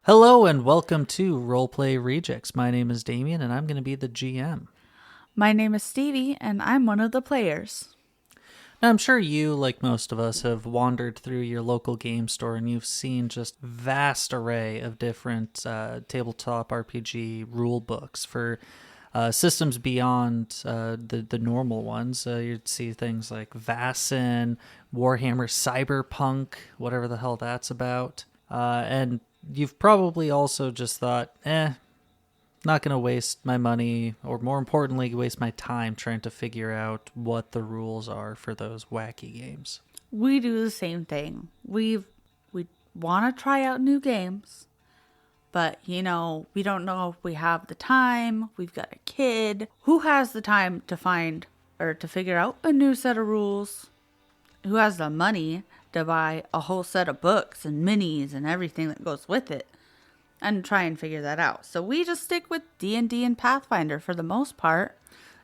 Hello and welcome to Roleplay Rejects. My name is Damian and I'm going to be the GM. My name is Stevie, and I'm one of the players. Now, I'm sure you, like most of us, have wandered through your local game store and you've seen just vast array of different tabletop RPG rule books for systems beyond the normal ones. You'd see things like Vassin, Warhammer Cyberpunk, whatever the hell that's about. And you've probably also just thought, not going to waste my money, or more importantly, waste my time trying to figure out what the rules are for those wacky games. We do the same thing. We want to try out new games, but we don't know if we have the time. We've got a kid. Who has the time to find or to figure out a new set of rules? Who has the money to buy a whole set of books and minis and everything that goes with it? And try and figure that out. So we just stick with D&D and Pathfinder for the most part.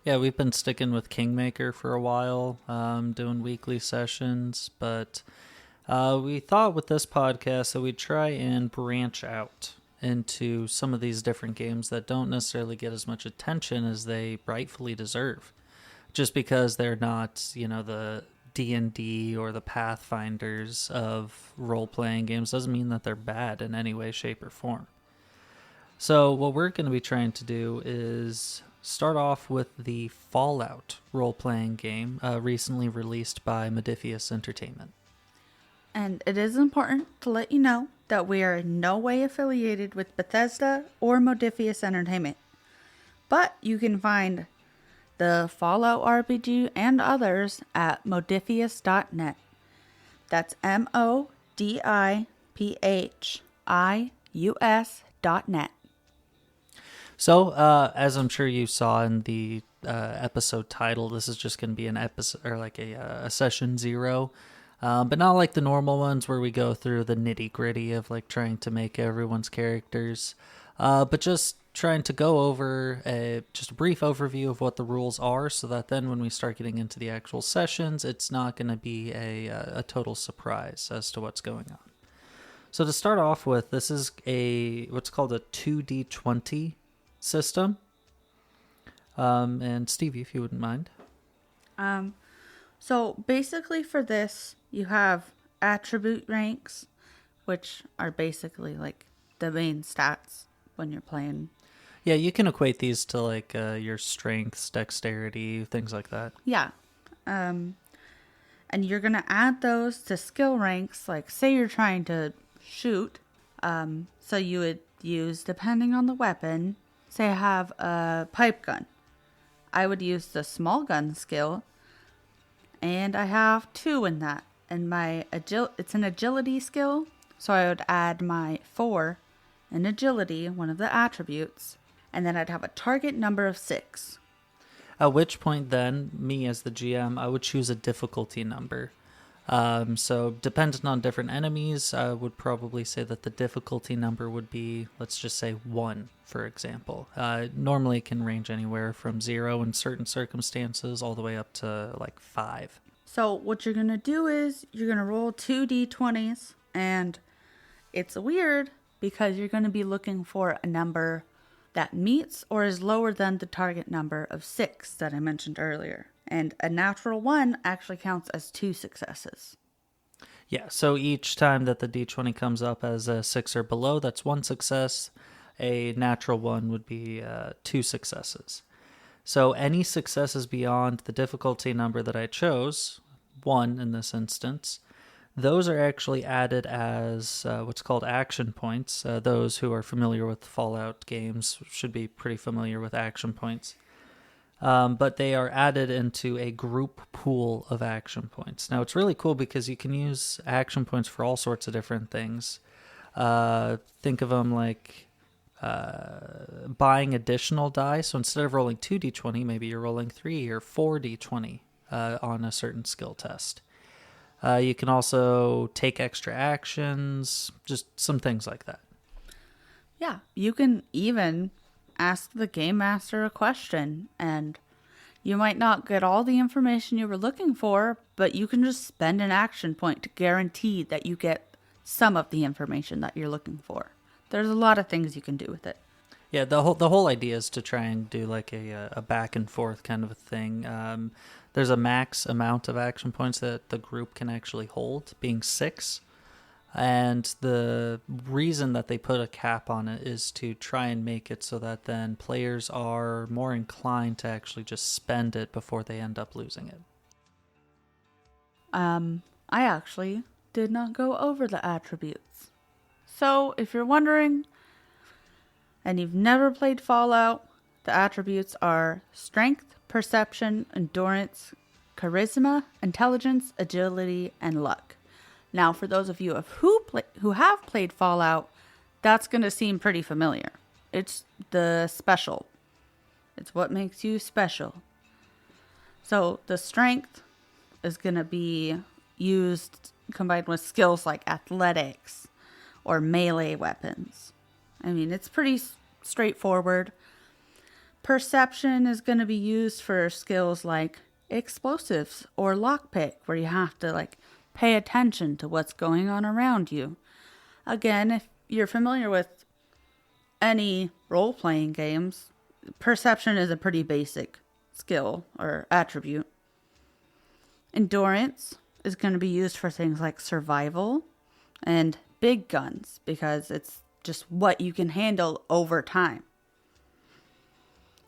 Yeah, we've been sticking with Kingmaker for a while, doing weekly sessions, but we thought with this podcast that we'd try and branch out into some of these different games that don't necessarily get as much attention as they rightfully deserve. Just because they're not, the D&D or the Pathfinders of role-playing games doesn't mean that they're bad in any way, shape, or form. So what we're going to be trying to do is start off with the Fallout role-playing game recently released by Modifius Entertainment. And it is important to let you know that we are in no way affiliated with Bethesda or Modifius Entertainment. But you can find the Fallout RPG and others at modifius.net. That's MODIPHIUS.net. So, as I'm sure you saw in the episode title, this is just going to be an episode or like a session 0, but not like the normal ones where we go through the nitty gritty of like trying to make everyone's characters, but just trying to go over just a brief overview of what the rules are, so that then when we start getting into the actual sessions, it's not going to be a total surprise as to what's going on. So to start off with, this is what's called a 2d20 system. And Stevie, if you wouldn't mind. So basically for this, you have attribute ranks, which are basically like the main stats when you're playing. Yeah, you can equate these to like your strengths, dexterity, things like that. Yeah. And you're going to add those to skill ranks. Like say you're trying to shoot. So you would use, depending on the weapon, say I have a pipe gun. I would use the small gun skill. And I have 2 in that. And it's an agility skill. So I would add my 4 in agility, one of the attributes. And then I'd have a target number of 6. At which point then, me as the GM, I would choose a difficulty number. So dependent on different enemies, I would probably say that the difficulty number would be, let's just say 1, for example. Normally it can range anywhere from 0 in certain circumstances all the way up to like 5. So what you're going to do is you're going to roll 2 d20s, and it's weird because you're going to be looking for a number that meets or is lower than the target number of 6 that I mentioned earlier. And a natural 1 actually counts as 2 successes. Yeah, so each time that the d20 comes up as a 6 or below, that's 1 success. A natural 1 would be 2 successes. So any successes beyond the difficulty number that I chose, 1 in this instance, those are actually added as what's called action points. Those who are familiar with Fallout games should be pretty familiar with action points. But they are added into a group pool of action points. Now, it's really cool because you can use action points for all sorts of different things. Think of them like buying additional die. So instead of rolling 2d20, maybe you're rolling 3 or 4d20 on a certain skill test. You can also take extra actions, just some things like that. Yeah, you can even ask the game master a question, and you might not get all the information you were looking for, but you can just spend an action point to guarantee that you get some of the information that you're looking for. There's a lot of things you can do with it. Yeah, the whole idea is to try and do like a back and forth kind of a thing. There's a max amount of action points that the group can actually hold, being 6. And the reason that they put a cap on it is to try and make it so that then players are more inclined to actually just spend it before they end up losing it. I actually did not go over the attributes. So, if you're wondering, and you've never played Fallout, the attributes are strength, perception, endurance, charisma, intelligence, agility, and luck. Now, for those of you who have played Fallout, that's going to seem pretty familiar. It's the special. It's what makes you special. So, the strength is going to be used combined with skills like athletics or melee weapons. I mean, it's pretty straightforward. Perception is going to be used for skills like explosives or lockpick, where you have to like pay attention to what's going on around you. Again, if you're familiar with any role-playing games, perception is a pretty basic skill or attribute. Endurance is going to be used for things like survival and big guns, because it's just what you can handle over time.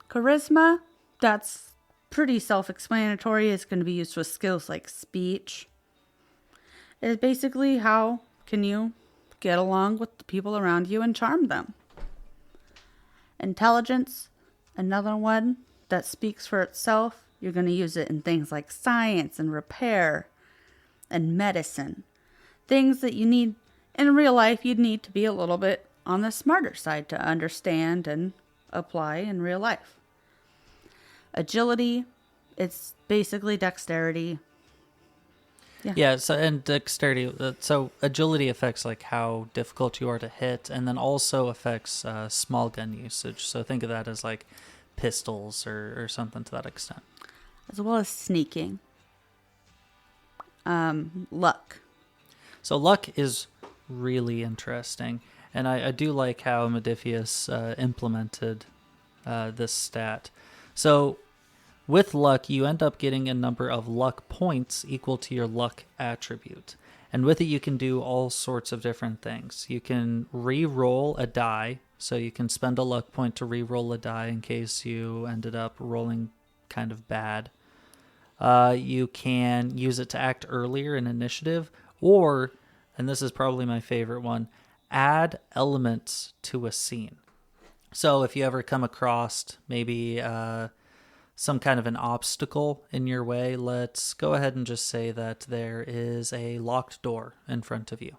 Charisma, that's pretty self-explanatory. It's going to be used with skills like speech. It's basically how can you get along with the people around you and charm them. Intelligence, another one that speaks for itself. You're going to use it in things like science and repair and medicine. Things that you need in real life, you'd need to be a little bit on the smarter side to understand and apply in real life. Agility, it's basically dexterity. Yeah, so and dexterity, so agility affects like how difficult you are to hit, and then also affects small gun usage. So think of that as like pistols or something to that extent. As well as sneaking. Luck. So luck is really interesting, and I do like how Modiphius implemented this stat. So with luck, you end up getting a number of luck points equal to your luck attribute. And with it, you can do all sorts of different things. You can re-roll a die, so you can spend a luck point to re-roll a die in case you ended up rolling kind of bad. You can use it to act earlier in initiative, or, and this is probably my favorite one, add elements to a scene. So if you ever come across maybe some kind of an obstacle in your way, let's go ahead and just say that there is a locked door in front of you,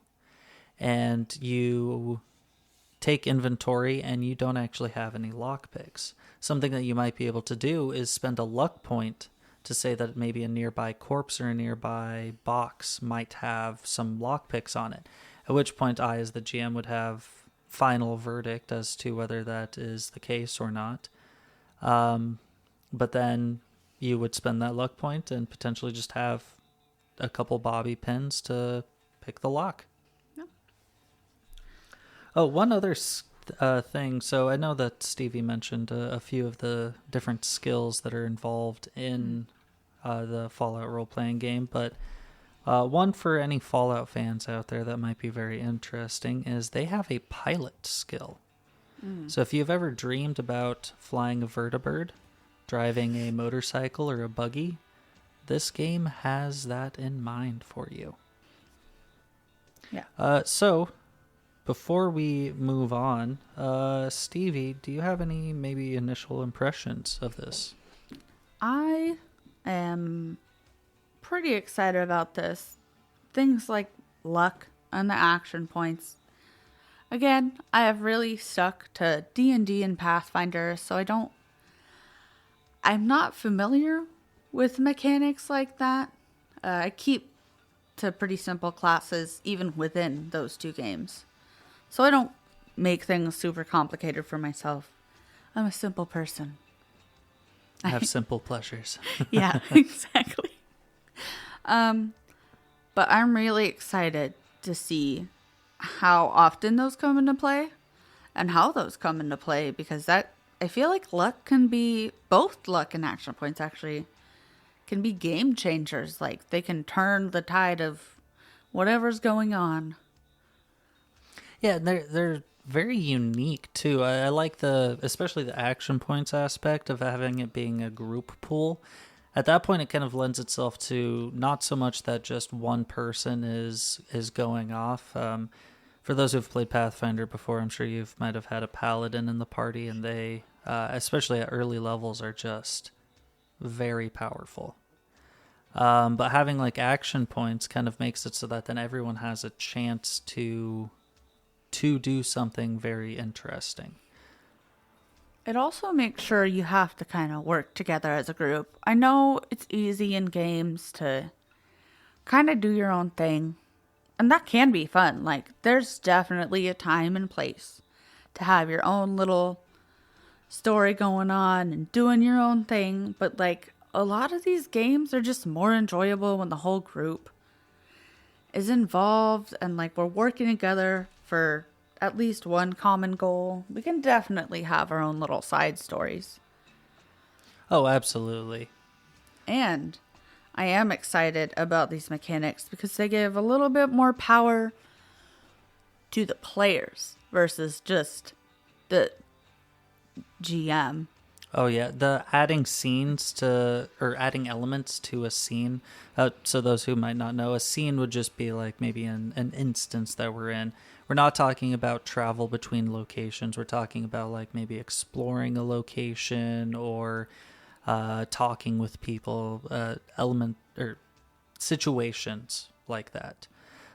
and you take inventory and you don't actually have any lockpicks. Something that you might be able to do is spend a luck point to say that maybe a nearby corpse or a nearby box might have some lockpicks on it, at which point I, as the GM, would have final verdict as to whether that is the case or not. But then you would spend that luck point and potentially just have a couple bobby pins to pick the lock. Yep. Oh, one other thing. So I know that Stevie mentioned a few of the different skills that are involved in the Fallout role-playing game, but one for any Fallout fans out there that might be very interesting is they have a pilot skill. So if you've ever dreamed about flying a vertibird, driving a motorcycle or a buggy, this game has that in mind for you. Yeah. So before we move on, Stevie, do you have any maybe initial impressions of this? I am pretty excited about this. Things like luck and the action points. Again, I have really stuck to D&D and Pathfinder, so I'm not familiar with mechanics like that. I keep to pretty simple classes even within those two games. So I don't make things super complicated for myself. I'm a simple person. I have simple pleasures. Yeah, exactly. But I'm really excited to see how often those come into play. and how those come into play, because that I feel like luck can be both luck and action points actually can be game changers. Like they can turn the tide of whatever's going on. Yeah, they're very unique too. I like especially the action points aspect of having it being a group pool. At that point, it kind of lends itself to not so much that just one person is going off. For those who've played Pathfinder before, I'm sure you might have had a paladin in the party, and they, especially at early levels, are just very powerful. But having like action points kind of makes it so that then everyone has a chance to do something very interesting. It also makes sure you have to kind of work together as a group. I know it's easy in games to kind of do your own thing, and that can be fun. Like, there's definitely a time and place to have your own little story going on and doing your own thing. But, like, a lot of these games are just more enjoyable when the whole group is involved and, like, we're working together for at least one common goal. We can definitely have our own little side stories. Oh, absolutely. And I am excited about these mechanics because they give a little bit more power to the players versus just the GM. Oh yeah, the adding adding elements to a scene. So those who might not know, a scene would just be like maybe an instance that we're in. We're not talking about travel between locations. We're talking about like maybe exploring a location or talking with people, element or situations like that.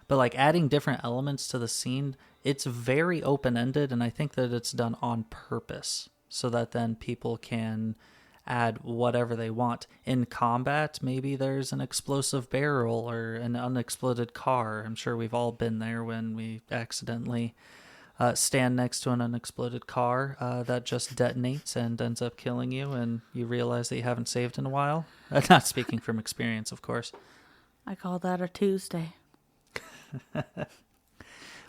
But like adding different elements to the scene, it's very open-ended, and I think that it's done on purpose so that then people can add whatever they want. In combat, maybe there's an explosive barrel or an unexploded car. I'm sure we've all been there when we accidentally stand next to an unexploded car that just detonates and ends up killing you, and you realize that you haven't saved in a while. Not speaking from experience, of course. I call that a Tuesday.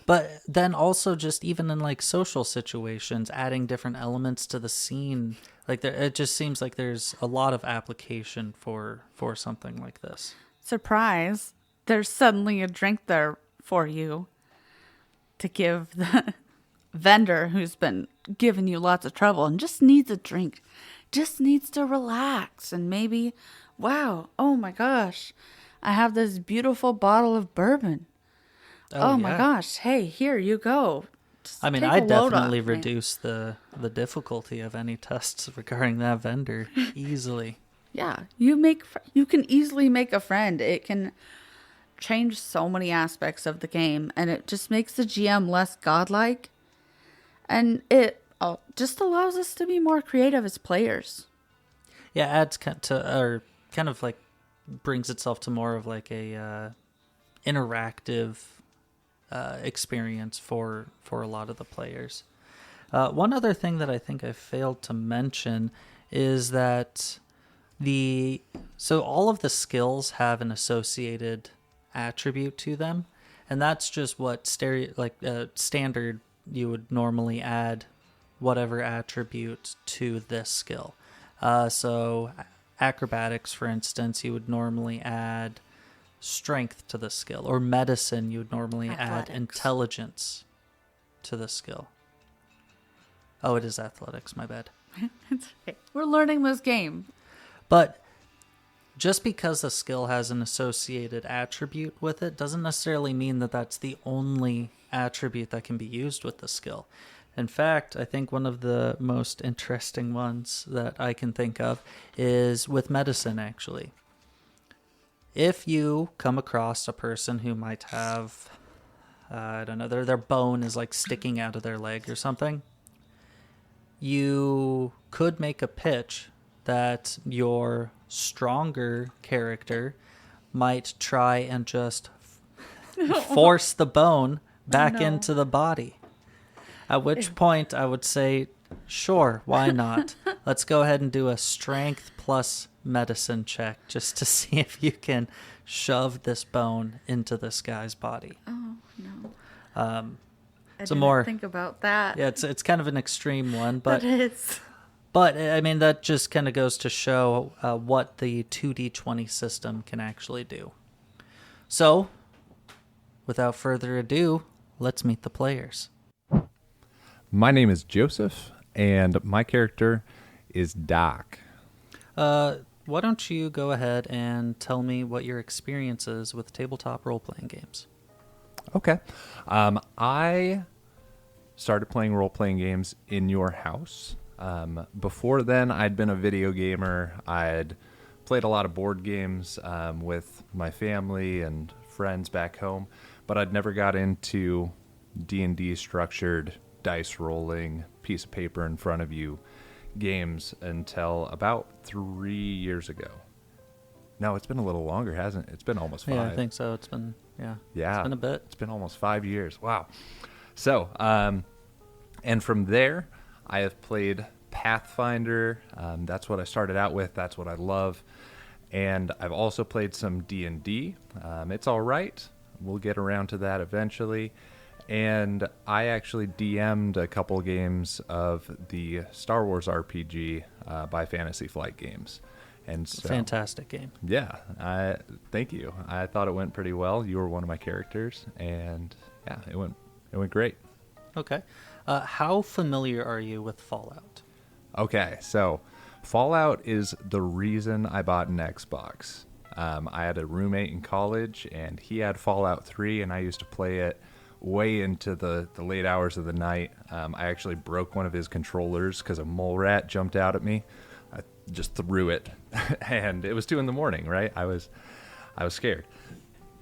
But then also just even in like social situations, adding different elements to the scene, like it just seems like there's a lot of application for something like this. Surprise, there's suddenly a drink there for you to give the vendor who's been giving you lots of trouble and just needs a drink, just needs to relax, and maybe, wow, oh my gosh, I have this beautiful bottle of bourbon. Oh my gosh, hey, here you go. I mean, I definitely reduce the difficulty of any tests regarding that vendor easily. Yeah, you can easily make a friend. It can change so many aspects of the game, and it just makes the GM less godlike, and it just allows us to be more creative as players. Yeah, adds kind of like brings itself to more of like a interactive experience for a lot of the players. One other thing that I think I failed to mention is that all of the skills have an associated attribute to them, and that's just what standard you would normally add whatever attribute to this skill. So acrobatics, for instance, you would normally add strength to the skill, or medicine you would normally add intelligence to the skill. Oh, it is athletics, my bad. It's okay. We're learning this game. But just because a skill has an associated attribute with it doesn't necessarily mean that that's the only attribute that can be used with the skill. In fact, I think one of the most interesting ones that I can think of is with medicine, actually. If you come across a person who might have, I don't know, their bone is like sticking out of their leg or something, you could make a pitch that your stronger character might try and just force the bone back into the body. At which point I would say, sure, why not? Let's go ahead and do a strength plus medicine check just to see if you can shove this bone into this guy's body. Oh, no. I It's a didn't more think about that. yeah, it's kind of an extreme one, That is. but I mean that just kind of goes to show what the 2d20 system can actually do. So, without further ado, let's meet the players. My name is Joseph, and my character is Doc. Why don't you go ahead and tell me what your experience is with tabletop role-playing games? Okay. I started playing role-playing games in your house. Before then, I'd been a video gamer. I'd played a lot of board games with my family and friends back home, but I'd never got into D&D structured dice rolling, piece of paper in front of you games until about 3 years ago. No, it's been a little longer, hasn't it? It's been almost 5. Yeah, I think so. It's been Yeah. it's been a bit. It's been almost 5 years. Wow. So, and from there, I have played Pathfinder. That's what I started out with. That's what I love. And I've also played some D&D. It's all right. We'll get around to that eventually. And I actually DM'd a couple games of the Star Wars RPG by Fantasy Flight Games. And so, Fantastic game. yeah, thank you. I thought it went pretty well. You were one of my characters, and yeah, it went great. Okay. How familiar are you with Fallout? Okay, so Fallout is the reason I bought an Xbox. I had a roommate in college, and he had Fallout 3, and I used to play it way into the late hours of the night. I actually broke one of his controllers because a mole rat jumped out at me. I just threw it, and it was 2 a.m, right? I was scared.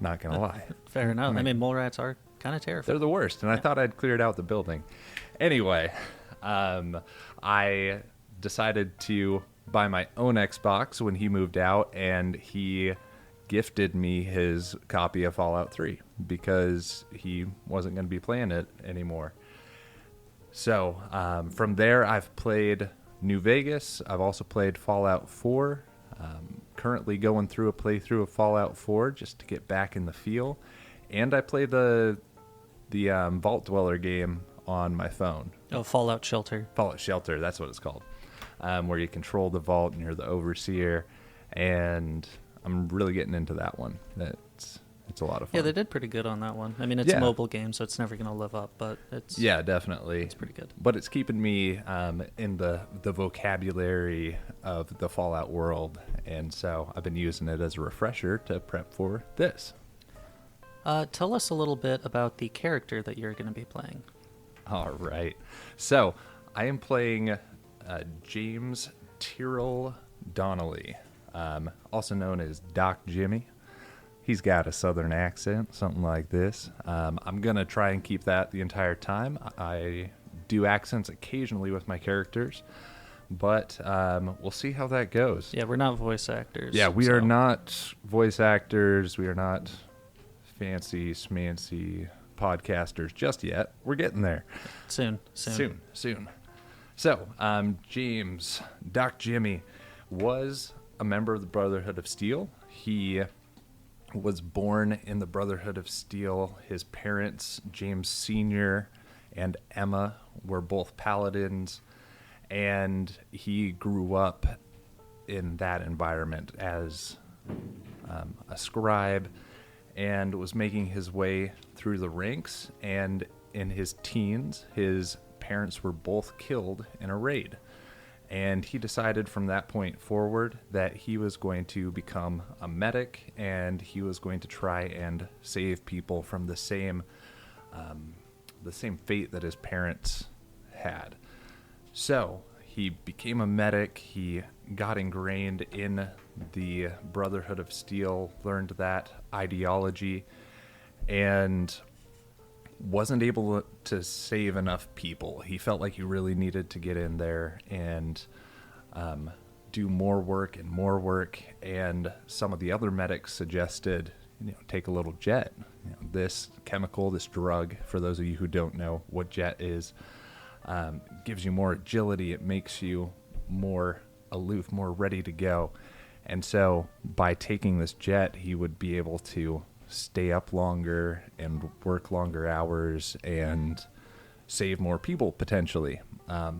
Not gonna lie. Fair enough. I mean, mole rats are kind of They're terrifying. the worst, and I thought I'd cleared out the building. Anyway, I decided to buy my own Xbox when he moved out, and he gifted me his copy of Fallout 3 because he wasn't going to be playing it anymore. So from there, I've played New Vegas. I've also played Fallout 4. Currently going through a playthrough of Fallout 4 just to get back in the feel. And I played the Vault Dweller game on my phone. Oh, Fallout Shelter. Fallout Shelter, that's what it's called. Where you control the vault and you're the overseer. And I'm really getting into that one. It's a lot of fun. Yeah, they did pretty good on that one. I mean, it's Yeah. a mobile game, so it's never going to live up, but it's definitely. it's pretty good. But it's keeping me in the vocabulary of the Fallout world, and so I've been using it as a refresher to prep for this. Tell us a little bit about the character that you're going to be playing. All right. So I am playing James Tyrrell Donnelly, also known as Doc Jimmy. He's got a southern accent, something like this. I'm going to try and keep that the entire time. I do accents occasionally with my characters, but we'll see how that goes. Yeah, we're not voice actors. Yeah, we so- are not voice actors. We are not fancy, schmancy podcasters just yet. We're getting there. Soon. Soon. So, James, Doc Jimmy, was a member of the Brotherhood of Steel. He was born in the Brotherhood of Steel. His parents, James Sr. and Emma, were both paladins, and he grew up in that environment as a scribe and was making his way through the ranks. And in his teens, his parents were both killed in a raid. And he decided from that point forward that he was going to become a medic, and he was going to try and save people from the same fate that his parents had. So he became a medic. He got ingrained in the Brotherhood of Steel, learned that ideology, and wasn't able to save enough people. He felt like he really needed to get in there and do more work, and some of the other medics suggested, take a little jet. This chemical, this drug, for those of you who don't know what jet is, gives you more agility. It makes you more aloof, more ready to go. And so by taking this jet, he would be able to stay up longer and work longer hours and save more people potentially.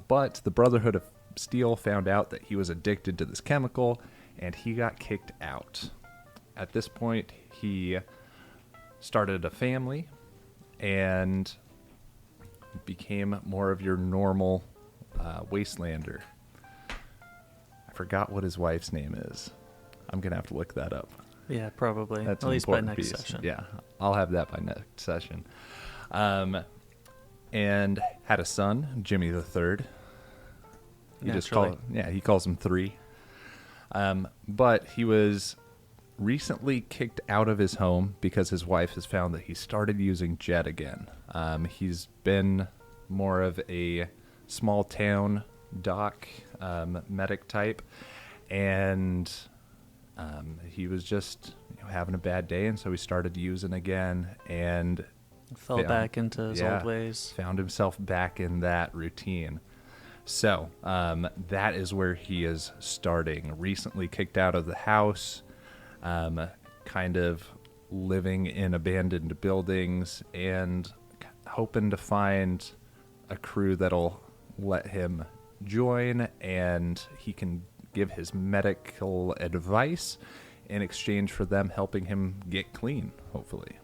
But the Brotherhood of Steel found out that he was addicted to this chemical, and he got kicked out. At this point, he started a family and became more of your normal wastelander. I forgot what his wife's name is. I'm going to have to look that up. Yeah, probably. That's at an least by important next piece. session. Yeah, I'll have that by next session. And had a son, Jimmy the Third. He calls him 3. But he was recently kicked out of his home because his wife has found that he started using jet again. He's been more of a small town doc medic type, and he was just having a bad day, and so he started using again and fell back into his old ways. Found himself back in that routine. So that is where he is starting. Recently kicked out of the house, kind of living in abandoned buildings, and hoping to find a crew that'll let him join, and he can give his medical advice in exchange for them helping him get clean, hopefully.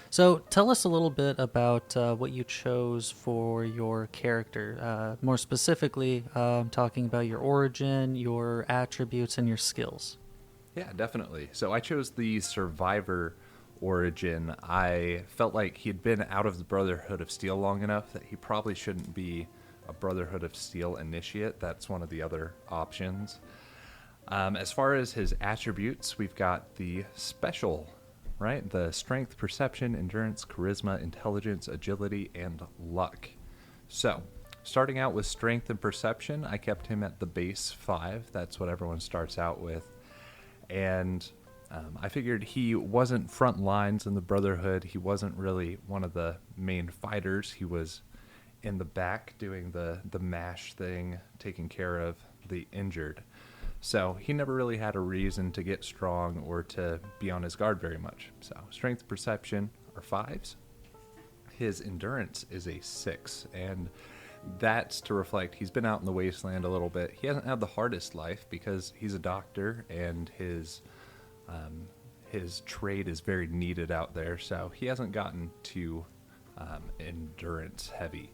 So tell us a little bit about what you chose for your character. More specifically, talking about your origin, your attributes, and your skills. Yeah, definitely. So I chose the survivor origin. I felt like he had been out of the Brotherhood of Steel long enough that he probably shouldn't be a Brotherhood of Steel initiate. That's one of the other options. As far as his attributes, we've got the special, right? The strength, perception, endurance, charisma, intelligence, agility, and luck. So, starting out with strength and perception, I kept him at the base 5. That's what everyone starts out with. And I figured he wasn't front lines in the Brotherhood. He wasn't really one of the main fighters. He was in the back doing the MASH thing, taking care of the injured. So he never really had a reason to get strong or to be on his guard very much. So strength, perception are 5s. His endurance is a 6, and that's to reflect he's been out in the wasteland a little bit. He hasn't had the hardest life because he's a doctor, and his trade is very needed out there. So he hasn't gotten too endurance heavy.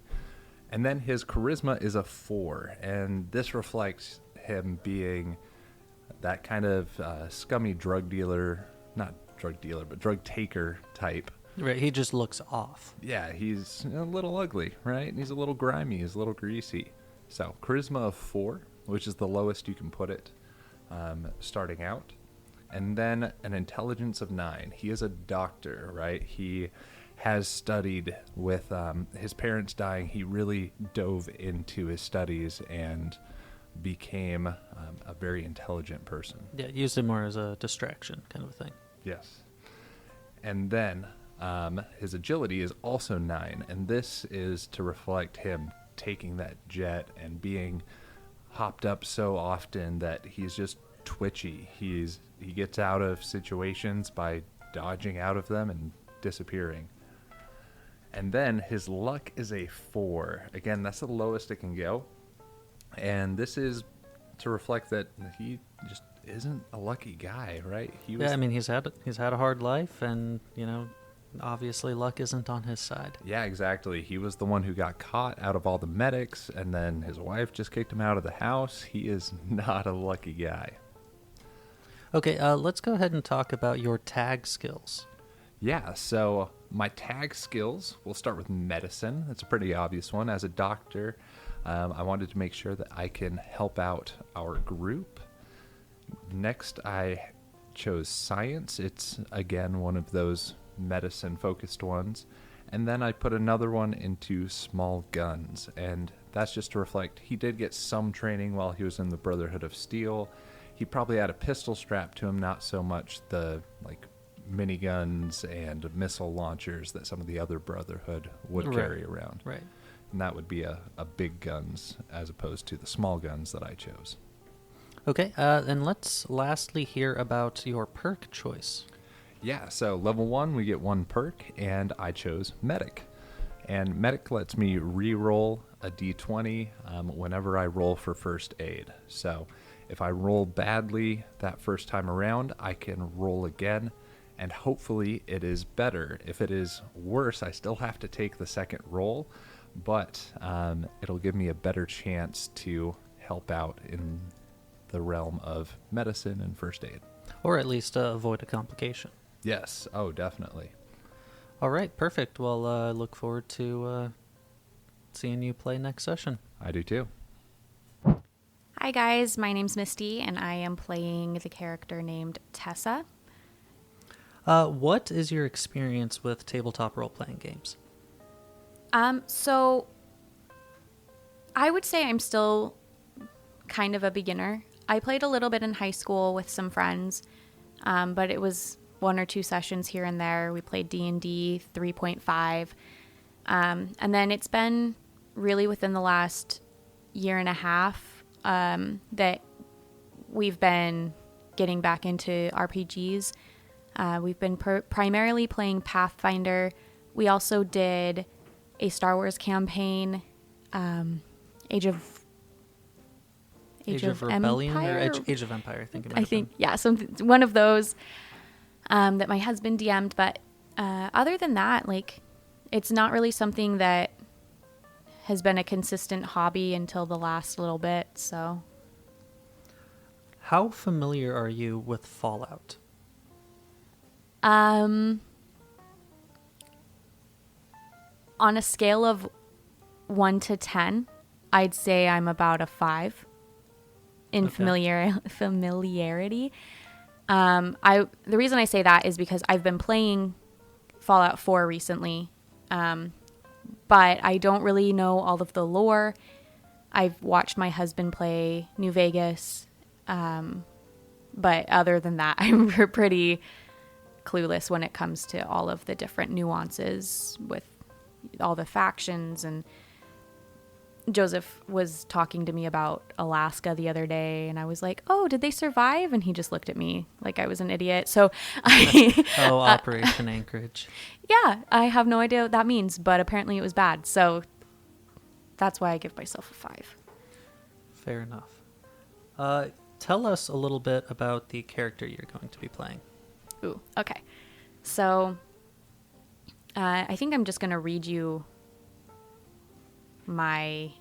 And then his charisma is a 4, and this reflects him being that kind of scummy drug dealer, not drug dealer, but drug taker type. Right, he just looks off. Yeah, he's a little ugly, right? He's a little grimy, he's a little greasy. So charisma of 4, which is the lowest you can put it starting out. And then an intelligence of 9. He is a doctor, right? He has studied with his parents dying. He really dove into his studies and became a very intelligent person. Yeah, used it more as a distraction kind of a thing. Yes. And then his agility is also 9, and this is to reflect him taking that jet and being hopped up so often that he's just twitchy. He gets out of situations by dodging out of them and disappearing. And then his luck is a 4. Again, that's the lowest it can go. And this is to reflect that he just isn't a lucky guy, right? Yeah, I mean, he's had a hard life, and obviously luck isn't on his side. Yeah, exactly. He was the one who got caught out of all the medics, and then his wife just kicked him out of the house. He is not a lucky guy. Okay, let's go ahead and talk about your tag skills. Yeah, so my tag skills, we'll start with medicine. That's a pretty obvious one. As a doctor, I wanted to make sure that I can help out our group. Next, I chose science. It's, again, one of those medicine-focused ones. And then I put another one into small guns. And that's just to reflect he did get some training while he was in the Brotherhood of Steel. He probably had a pistol strapped to him, not so much the, miniguns and missile launchers that some of the other Brotherhood would carry around. Right. And that would be a big guns as opposed to the small guns that I chose. Okay, and let's lastly hear about your perk choice. Yeah, so level 1, we get 1 perk, and I chose medic. And medic lets me re-roll a d20 whenever I roll for first aid. So if I roll badly that first time around, I can roll again, and hopefully it is better. If it is worse, I still have to take the second roll, but it'll give me a better chance to help out in the realm of medicine and first aid. Or at least avoid a complication. Yes. Oh, definitely. All right, perfect. Well, I look forward to seeing you play next session. I do too. Hi guys, my name's Misty, and I am playing the character named Tessa. What is your experience with tabletop role-playing games? So I would say I'm still kind of a beginner. I played a little bit in high school with some friends, but it was 1 or 2 sessions here and there. We played D&D 3.5, and then it's been really within the last year and a half that we've been getting back into RPGs. We've been primarily playing Pathfinder. We also did a Star Wars campaign, Age of Rebellion Empire? or Age of Empire, I think it might I have think, been. yeah, one of those that my husband DM'd. But other than that, like, it's not really something that has been a consistent hobby until the last little bit, so. How familiar are you with Fallout? On a scale of 1 to 10, I'd say I'm about a 5 in Okay. familiarity. The reason I say that is because I've been playing Fallout 4 recently, but I don't really know all of the lore. I've watched my husband play New Vegas, but other than that, I'm pretty clueless when it comes to all of the different nuances with all the factions. And Joseph was talking to me about Alaska the other day, and I was like, oh, did they survive? And he just looked at me like I was an idiot. So Operation Anchorage. yeah, I have no idea what that means, but apparently it was bad. So that's why I give myself a 5. Fair enough. Tell us a little bit about the character you're going to be playing. Ooh, okay. So I think I'm just going to read you my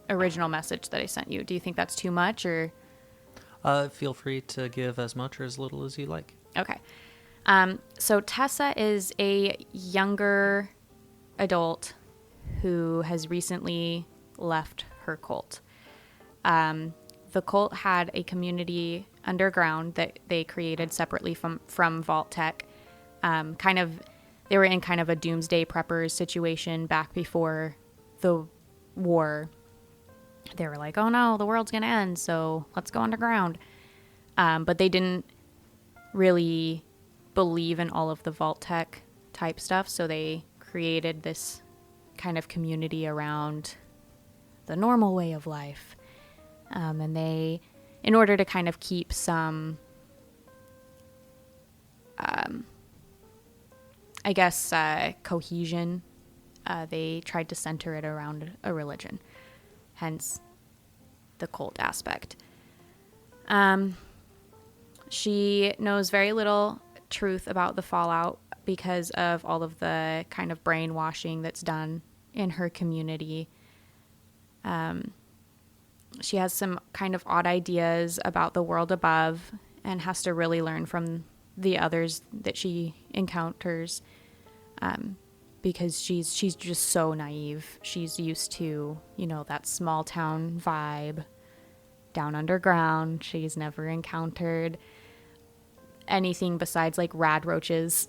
original message that I sent you. Do you think that's too much, or? Feel free to give as much or as little as you like. Okay. So Tessa is a younger adult who has recently left her cult. The cult had a community underground that they created separately from Vault Tech. They were in kind of a doomsday preppers situation back before the war. They were like, oh no, the world's going to end, so let's go underground. But they didn't really believe in all of the Vault Tech type stuff, so they created this kind of community around the normal way of life. And they, in order to kind of keep some, cohesion, they tried to center it around a religion, hence the cult aspect. She knows very little truth about the Fallout because of all of the kind of brainwashing that's done in her community. She has some kind of odd ideas about the world above and has to really learn from the others that she encounters, because she's just so naive. She's used to, that small town vibe down underground. She's never encountered anything besides like rad roaches.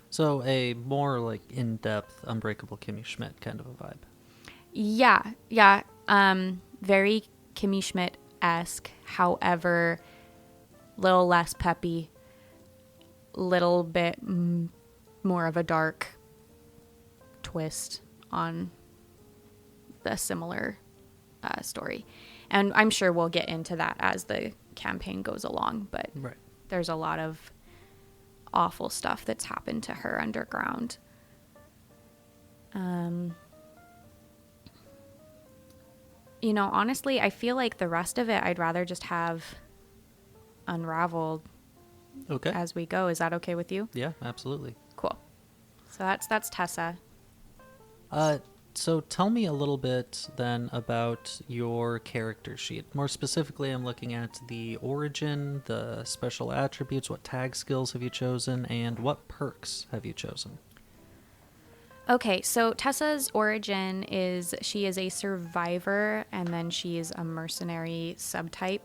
So a more like in-depth Unbreakable Kimmy Schmidt kind of a vibe. Yeah. Very Kimmy Schmidt-esque. However, little less peppy, little bit more of a dark twist on the similar story. And I'm sure we'll get into that as the campaign goes along, but Right. there's a lot of awful stuff that's happened to her underground. You know, honestly, I feel like the rest of it I'd rather just have unraveled Okay. as we go. Is that okay with you? Yeah, absolutely. Cool. So that's Tessa. So tell me a little bit then about your character sheet. More specifically, I'm looking at the origin, the special attributes, what tag skills have you chosen, and what perks have you chosen? Okay, so Tessa's origin is she is a survivor, and then she is a mercenary subtype.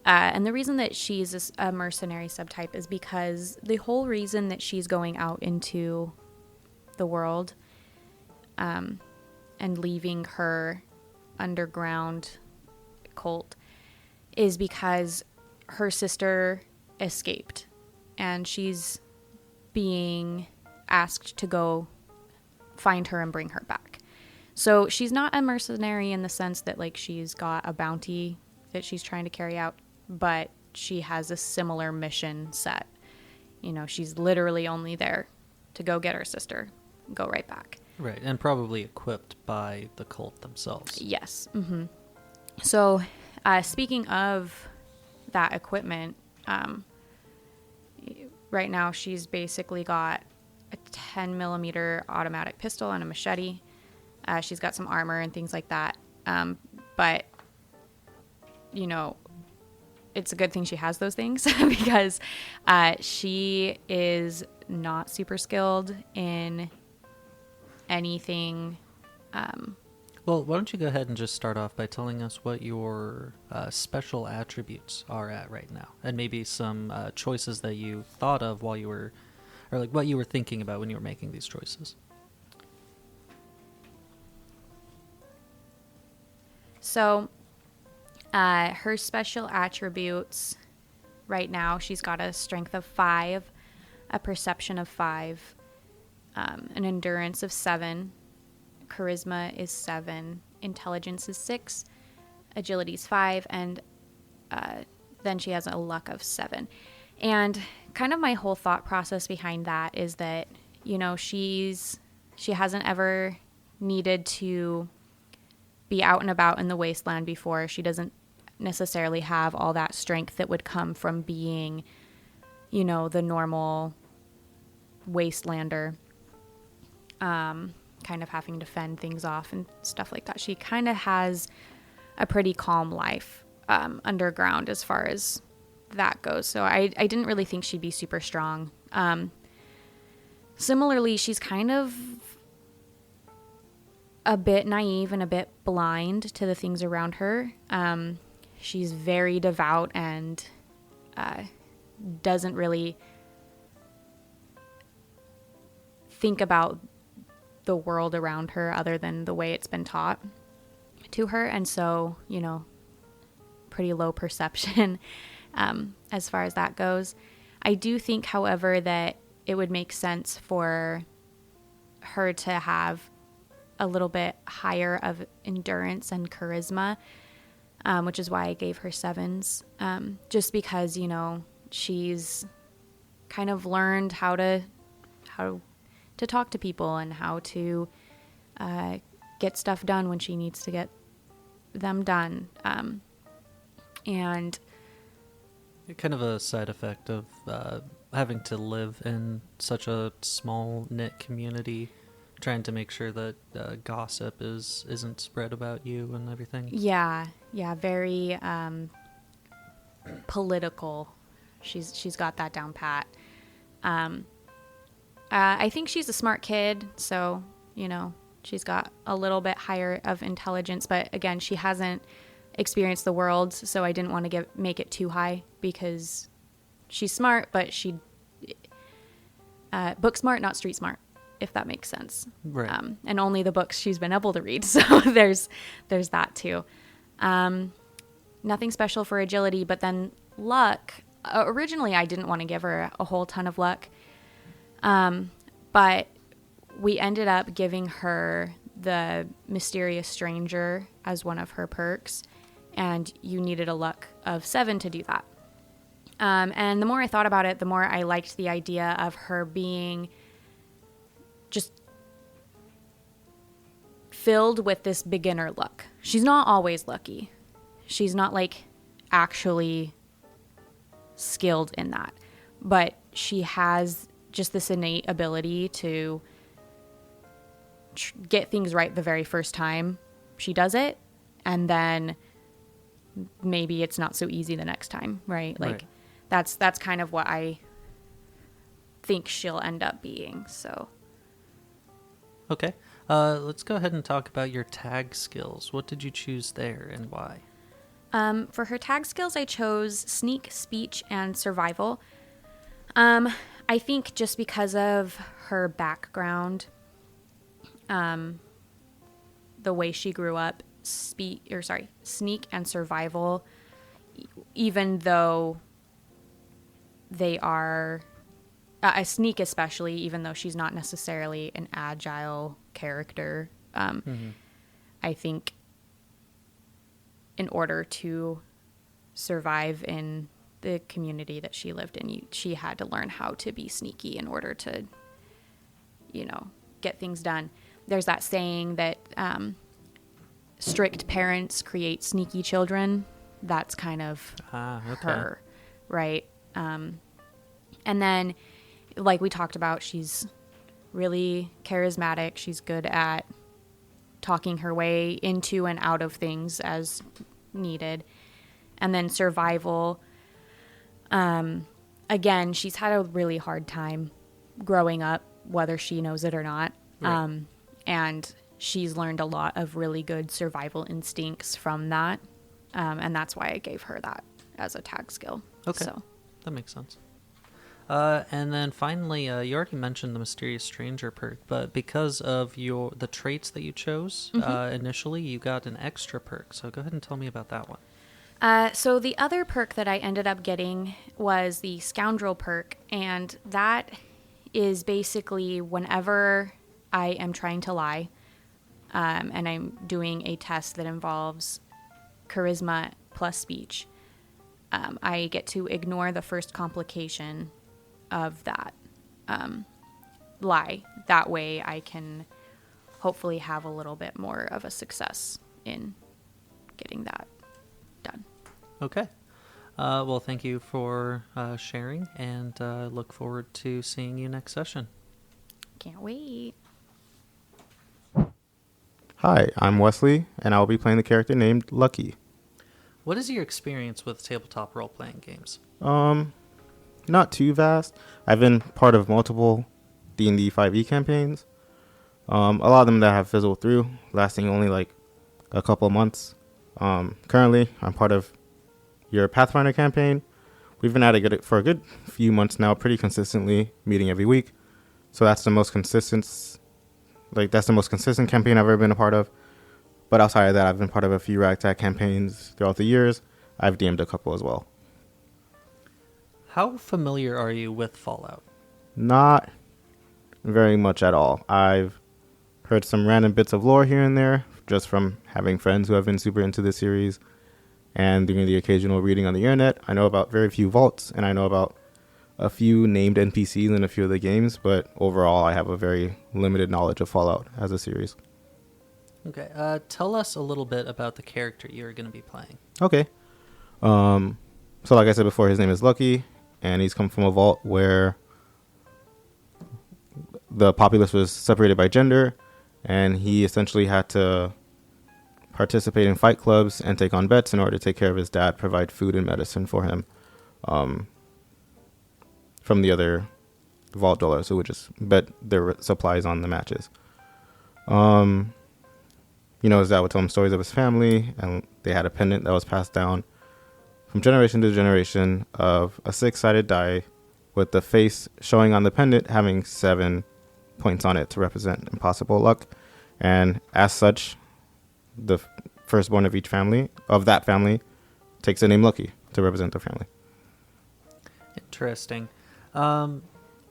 And the reason that she's a mercenary subtype is because the whole reason that she's going out into the world and leaving her underground cult is because her sister escaped, and she's being asked to go find her and bring her back. So she's not a mercenary in the sense that like she's got a bounty that she's trying to carry out, but she has a similar mission set. You know, she's literally only there to go get her sister and go right back. Right, and probably equipped by the cult themselves. Yes. Mm-hmm. So speaking of that equipment, right now she's basically got a 10 millimeter automatic pistol and a machete. She's got some armor and things like that. But, you know, it's a good thing she has those things because she is not super skilled in anything. Well, why don't you go ahead and just start off by telling us what your special attributes are at right now, and maybe some choices that you thought of while you were, or like what you were thinking about when you were making these choices. So her special attributes right now, she's got a strength of 5, a perception of 5, an endurance of 7, charisma is 7, intelligence is 6, agility is 5, and then she has a luck of 7. And kind of my whole thought process behind that is that, you know, she hasn't ever needed to be out and about in the wasteland before. She doesn't necessarily have all that strength that would come from being, you know, the normal wastelander, kind of having to fend things off and stuff like that. She kind of has a pretty calm life underground as far as that goes. So I didn't really think she'd be super strong. Similarly, she's kind of a bit naive and a bit blind to the things around her. She's very devout and doesn't really think about the world around her other than the way it's been taught to her. And so, you know, pretty low perception as far as that goes. I do think, however, that it would make sense for her to have a little bit higher of endurance and charisma, which is why I gave her 7s, just because, you know, she's kind of learned how to talk to people and how to get stuff done when she needs to get them done. And Kind of a side effect of having to live in such a small knit community, trying to make sure that gossip isn't spread about you and everything. yeah, very political. She's got that down pat. I think she's a smart kid, so, you know, she's got a little bit higher of intelligence, but again, she hasn't experienced the world, so I didn't want to make it too high because she's smart, but she book smart, not street smart, if that makes sense. Right. And only the books she's been able to read, so there's that too. Nothing special for agility, but then luck. Originally, I didn't want to give her a whole ton of luck, but we ended up giving her the Mysterious Stranger as one of her perks, and you needed a luck of 7 to do that. And the more I thought about it, the more I liked the idea of her being just filled with this beginner luck. She's not always lucky. She's not like actually skilled in that. But she has just this innate ability to get things right the very first time she does it. And then maybe it's not so easy the next time, right? Like that's kind of what I think she'll end up being. So Okay. Let's go ahead and talk about your tag skills. What did you choose there and why? For her tag skills, I chose sneak, speech, and survival. I think just because of her background, the way she grew up, sneak and survival, even though they are a sneak, especially, even though she's not necessarily an agile character. I think in order to survive in the community that she lived in, she had to learn how to be sneaky in order to, get things done. There's that saying that strict parents create sneaky children. That's kind of her, right? And then, like we talked about, she's really charismatic. She's good at talking her way into and out of things as needed. And then survival, again, she's had a really hard time growing up, whether she knows it or not. Right. And she's learned a lot of really good survival instincts from that. And that's why I gave her that as a tag skill. Okay. So that makes sense. And then finally, you already mentioned the Mysterious Stranger perk, but because of the traits that you chose initially, you got an extra perk. So go ahead and tell me about that one. So the other perk that I ended up getting was the Scoundrel perk, and that is basically whenever I am trying to lie, and I'm doing a test that involves charisma plus speech, I get to ignore the first complication of that lie. That way I can hopefully have a little bit more of a success in getting that done. Okay. Well, thank you for sharing, and look forward to seeing you next session. Can't wait. Hi, I'm Wesley, and I will be playing the character named Lucky. What is your experience with tabletop role-playing games? Not too vast. I've been part of multiple D&D 5e campaigns. A lot of them that have fizzled through, lasting only like a couple of months. Currently, I'm part of your Pathfinder campaign. We've been at it for a good few months now, pretty consistently, meeting every week. So that's the most consistent campaign I've ever been a part of. But outside of that, I've been part of a few ragtag campaigns throughout the years. I've DM'd a couple as well. How familiar are you with Fallout? Not very much at all. I've heard some random bits of lore here and there, just from having friends who have been super into the series, and doing the occasional reading on the internet. I know about very few vaults, and I know about a few named NPCs in a few of the games, but overall I have a very limited knowledge of Fallout as a series. Okay, tell us a little bit about the character you're going to be playing. Okay. So like I said before, his name is Lucky, and he's come from a vault where the populace was separated by gender, and he essentially had to participate in fight clubs and take on bets in order to take care of his dad, provide food and medicine for him from the other vault dwellers who would just bet their supplies on the matches. His dad would tell him stories of his family, and they had a pendant that was passed down from generation to generation of a 6-sided die with the face showing on the pendant having 7 points on it to represent impossible luck. And as such, the firstborn of that family, takes the name Lucky to represent the family. Interesting.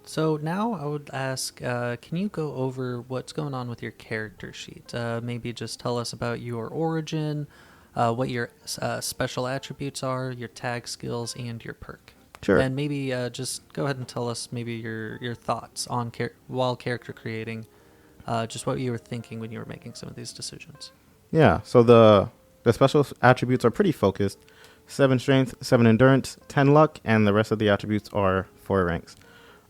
So now I would ask, can you go over what's going on with your character sheet? Maybe just tell us about your origin, what your special attributes are, your tag skills, and your perk. Sure. And maybe just go ahead and tell us maybe your thoughts on while character creating, just what you were thinking when you were making some of these decisions. Yeah. So the special attributes are pretty focused. 7 strength, 7 endurance, 10 luck, and the rest of the attributes are 4 ranks.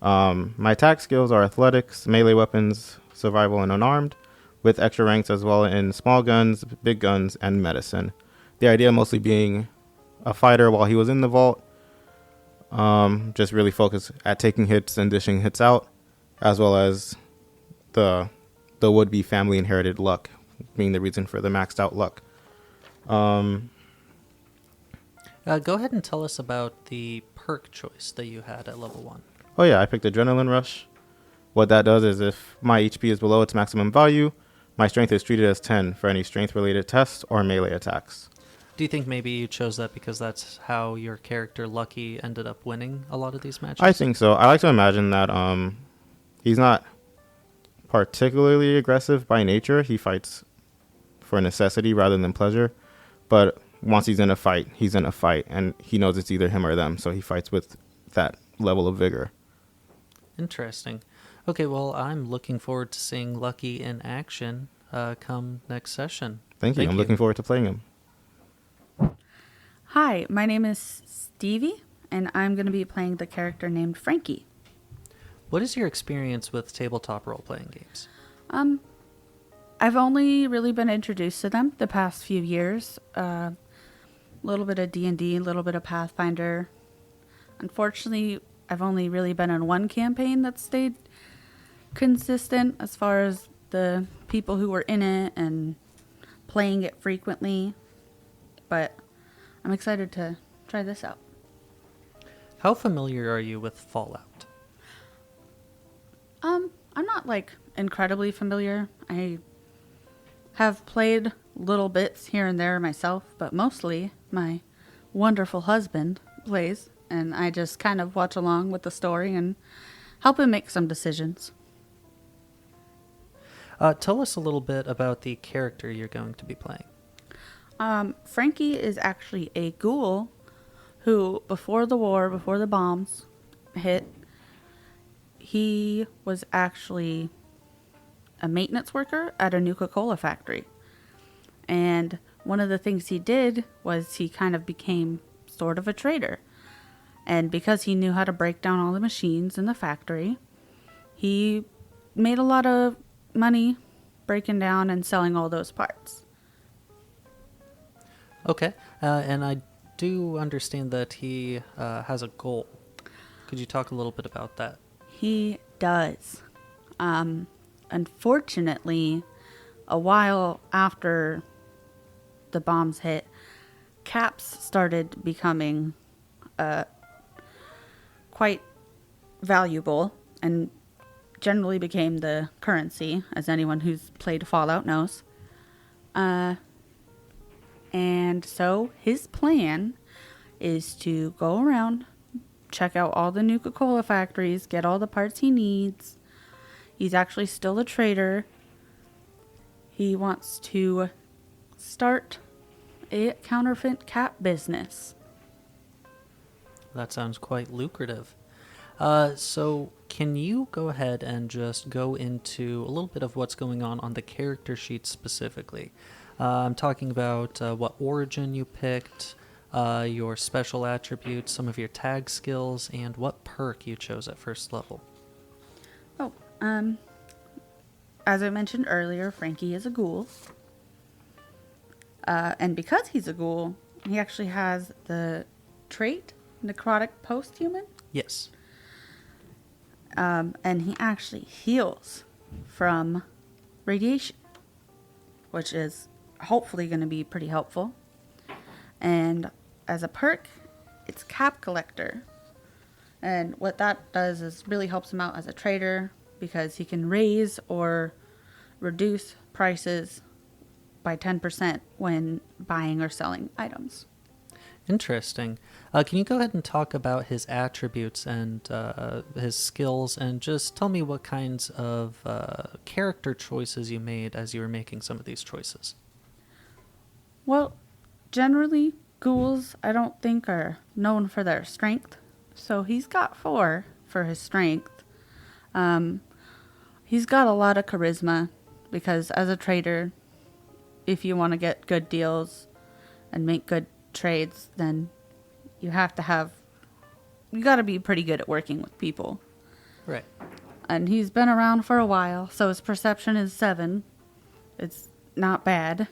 My attack skills are athletics, melee weapons, survival, and unarmed, with extra ranks as well in small guns, big guns, and medicine. The idea mostly being a fighter while he was in the vault, just really focused at taking hits and dishing hits out, as well as the would-be family inherited luck being the reason for the maxed out luck. Go ahead and tell us about the perk choice that you had at level 1. Oh yeah, I picked Adrenaline Rush. What that does is if my HP is below its maximum value, my strength is treated as 10 for any strength-related tests or melee attacks. Do you think maybe you chose that because that's how your character Lucky ended up winning a lot of these matches? I think so. I like to imagine that he's not particularly aggressive by nature. He fights for necessity rather than pleasure. But once he's in a fight, and he knows it's either him or them, so he fights with that level of vigor. Interesting. Okay, well, I'm looking forward to seeing Lucky in action come next session. Thank you. I'm looking forward to playing him. Hi, my name is Stevie, and I'm going to be playing the character named Frankie. What is your experience with tabletop role-playing games? I've only really been introduced to them the past few years. A little bit of D&D, a little bit of Pathfinder. Unfortunately, I've only really been in one campaign that stayed consistent as far as the people who were in it and playing it frequently. But I'm excited to try this out. How familiar are you with Fallout? I'm not incredibly familiar. I have played little bits here and there myself, but mostly my wonderful husband plays, and I just kind of watch along with the story and help him make some decisions. Tell us a little bit about the character you're going to be playing. Frankie is actually a ghoul who, before the war, before the bombs hit, he was actually a maintenance worker at a Nuka-Cola factory. And one of the things he did was he kind of became sort of a trader. And because he knew how to break down all the machines in the factory, he made a lot of money breaking down and selling all those parts. Okay, and I do understand that he has a goal. Could you talk a little bit about that? He does. Unfortunately, a while after the bombs hit, caps started becoming quite valuable and generally became the currency, as anyone who's played Fallout knows. And so his plan is to go around, check out all the Nuka-Cola factories, get all the parts he needs. He's actually still a trader. He wants to start a counterfeit cap business. That sounds quite lucrative. So can you go ahead and just go into a little bit of what's going on the character sheet specifically? I'm talking about what origin you picked, your special attributes, some of your tag skills, and what perk you chose at first level. Oh, as I mentioned earlier, Frankie is a ghoul. And because he's a ghoul, he actually has the trait necrotic post-human. Yes. And he actually heals from radiation, which is hopefully going to be pretty helpful. And as a perk, it's Cap Collector. And what that does is really helps him out as a trader because he can raise or reduce prices by 10% when buying or selling items. Interesting. Can you go ahead and talk about his attributes and his skills, and just tell me what kinds of character choices you made as you were making some of these choices? Well, generally, ghouls I don't think are known for their strength. So he's got 4 for his strength. He's got a lot of charisma because as a trader, if you want to get good deals and make good trades, then you got to be pretty good at working with people. Right. And he's been around for a while, so his perception is 7. It's not bad.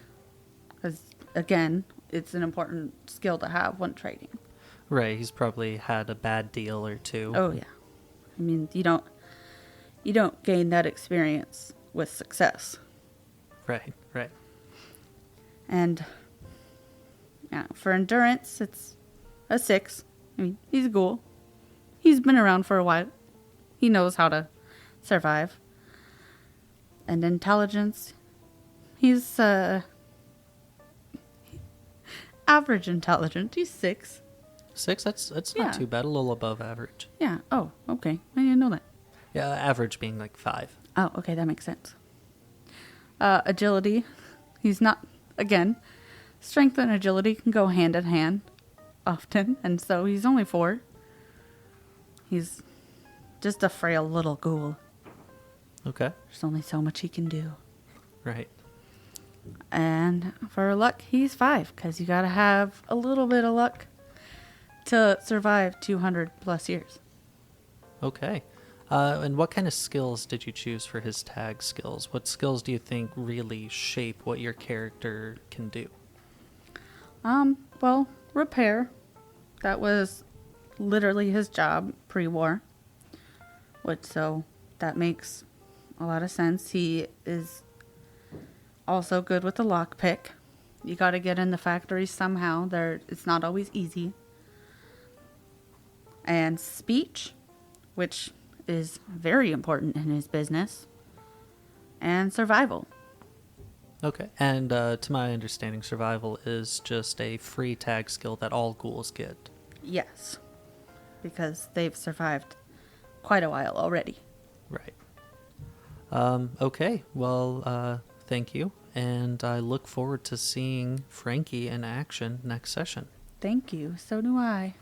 Because, again, it's an important skill to have when trading. Right. He's probably had a bad deal or two. Oh, yeah. I mean, you don't gain that experience with success. Right. Right. And yeah, for endurance, it's a 6. I mean, he's a ghoul. He's been around for a while. He knows how to survive. And intelligence, he's average intelligent. He's 6. 6. That's Yeah. not too bad. A little above average. Yeah. Oh, okay. I didn't know that. Yeah. Average being like 5. Oh, okay. That makes sense. Agility, he's not, again, strength and agility can go hand in hand often. And so he's only 4. He's just a frail little ghoul. Okay. There's only so much he can do. Right. And for luck, he's 5, because you gotta have a little bit of luck to survive 200 plus years. Okay. And what kind of skills did you choose for his tag skills? What skills do you think really shape what your character can do? Well, repair. That was literally his job pre-war. So that makes a lot of sense. He is also good with the lockpick. You got to get in the factory somehow. It's not always easy. And speech, which is very important in his business. And survival. Okay. And to my understanding, survival is just a free tag skill that all ghouls get. Yes. Because they've survived quite a while already. Right. Okay. Well, thank you. And I look forward to seeing Frankie in action next session. Thank you. So do I.